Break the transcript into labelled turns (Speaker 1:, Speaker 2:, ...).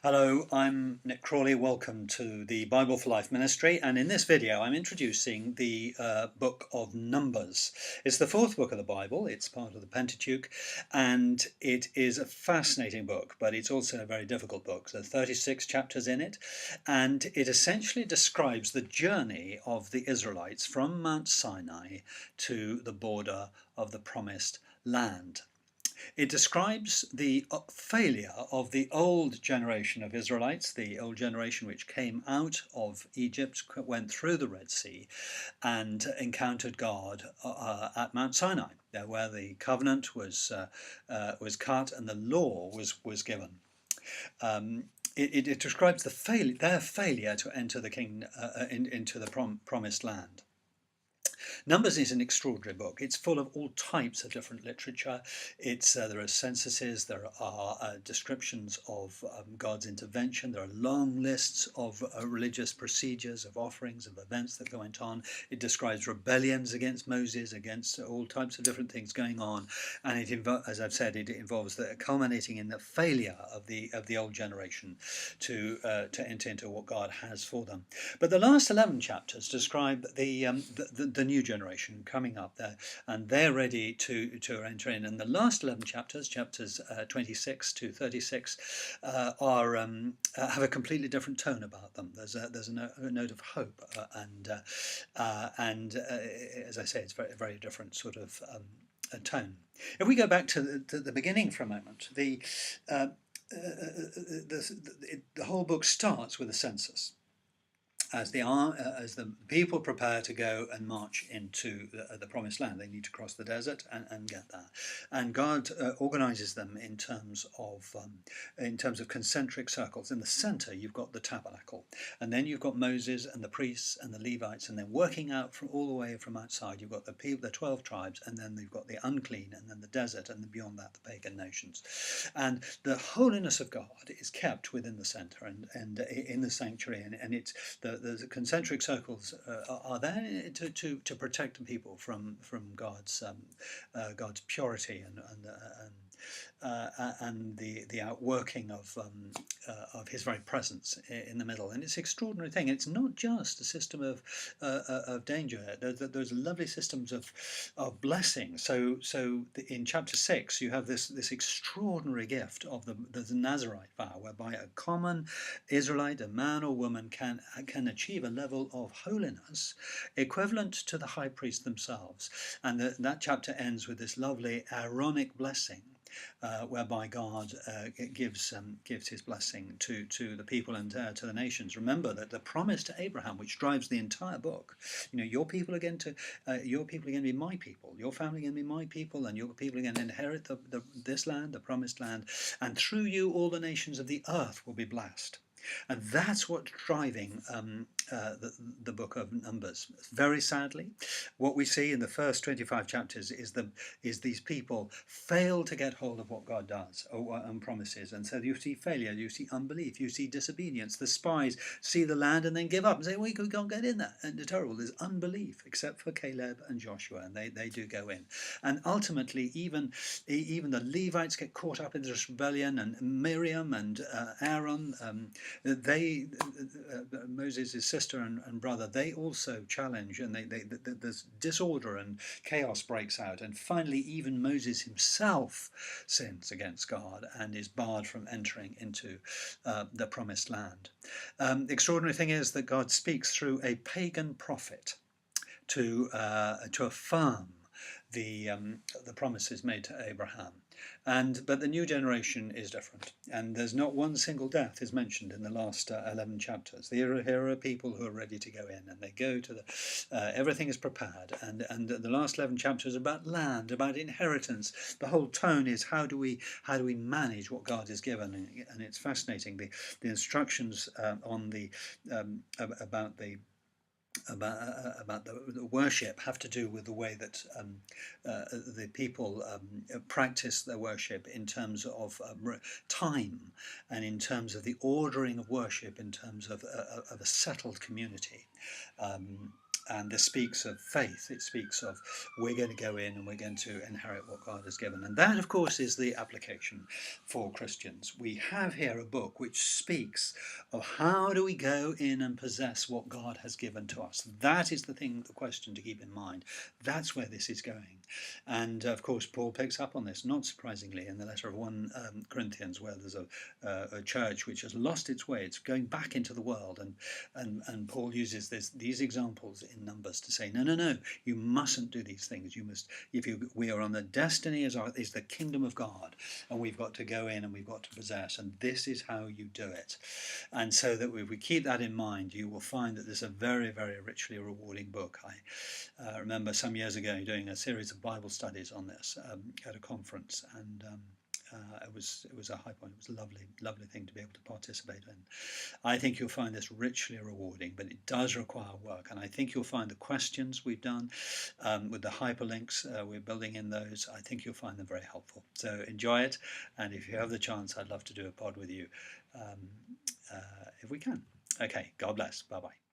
Speaker 1: Hello, I'm Nick Crawley. Welcome to the Bible for Life ministry. And in this video, I'm introducing the book of Numbers. It's the fourth book of the Bible. It's part of the Pentateuch, and it is a fascinating book, but it's also a very difficult book. There are 36 chapters in it, and it essentially describes the journey of the Israelites from Mount Sinai to the border of the Promised Land. It describes the failure of the old generation of Israelites, the old generation which came out of Egypt, went through the Red Sea, and encountered God at Mount Sinai, where the covenant was cut and the law was given. It describes their failure to enter into the promised land. Numbers is an extraordinary book. It's full of all types of different literature. There are censuses, there are descriptions of God's intervention, there are long lists of religious procedures, of offerings, of events that went on. It describes rebellions against Moses, against all types of different things going on, and as I've said, it involves culminating in the failure of the old generation to enter into what God has for them. But the last 11 chapters describe the new generation coming up there, and they're ready to enter in. And the last 11 chapters, chapters 26 to 36, have a completely different tone about them. There's a note of hope, and as I say, it's very very different sort of tone. If we go back to the beginning for a moment, the whole book starts with a census. As the people prepare to go and march into the promised land, they need to cross the desert and get there. And God organizes them in terms of concentric circles. In the center, you've got the tabernacle, and then you've got Moses and the priests and the Levites, and then working out from all the way from outside, you've got the 12 tribes, and then you've got the unclean, and then the desert, and then beyond that, the pagan nations. And the holiness of God is kept within the center and in the sanctuary, and it's the concentric circles are there to protect the people from God's purity and the outworking of His very presence in the middle. And it's an extraordinary thing. It's not just a system of danger. There's lovely systems of blessing. So in chapter 6 you have this extraordinary gift of the Nazarite vow, whereby a common Israelite, a man or woman, can achieve a level of holiness equivalent to the high priest themselves. And that chapter ends with this lovely Aaronic blessing, whereby God gives His blessing to the people and to the nations. Remember that the promise to Abraham, which drives the entire book, your people are going to be my people, your family are going to be my people, and your people are going to inherit this land, the promised land, and through you all the nations of the earth will be blessed. And that's what's driving the book of Numbers. Very sadly, what we see in the first 25 chapters is these people fail to get hold of what God does and promises. And so you see failure, you see unbelief, you see disobedience. The spies see the land and then give up and say, we can't get in there. And it's terrible. There's unbelief, except for Caleb and Joshua, and they do go in. And ultimately, even the Levites get caught up in this rebellion, and Miriam and Aaron, Moses' sister and brother, they also challenge, and there's disorder and chaos breaks out, and finally even Moses himself sins against God and is barred from entering into the promised land. The extraordinary thing is that God speaks through a pagan prophet to affirm the promises made to Abraham. But the new generation is different, and there's not one single death is mentioned in the last 11 chapters. Here are people who are ready to go in, and they go to everything is prepared, and the last 11 chapters are about land, about inheritance. The whole tone is how do we manage what God has given, and it's fascinating. The instructions about the worship have to do with the way that the people practice their worship in terms of time, and in terms of the ordering of worship, in terms of a settled community. And this speaks of faith. It speaks of we're going to go in and we're going to inherit what God has given. And that, of course, is the application for Christians. We have here a book which speaks of how do we go in and possess what God has given to us. That is the question to keep in mind. That's where this is going. And of course, Paul picks up on this, not surprisingly, in the letter of 1 Corinthians, where there's a church which has lost its way. It's going back into the world. And Paul uses these examples in Numbers to say, no, you mustn't do these things. You must, we are on the destiny is the kingdom of God, and we've got to go in and we've got to possess, and this is how you do it. And so that if we keep that in mind, you will find that this is a very, very richly rewarding book. I remember some years ago doing a series of Bible studies on this at a conference, and it was a high point. It was a lovely thing to be able to participate in. I think you'll find this richly rewarding, but it does require work. And I think you'll find the questions we've done with the hyperlinks we're building in those, I think you'll find them very helpful. So enjoy it. And if you have the chance, I'd love to do a pod with you if we can. Okay, God bless. Bye-bye.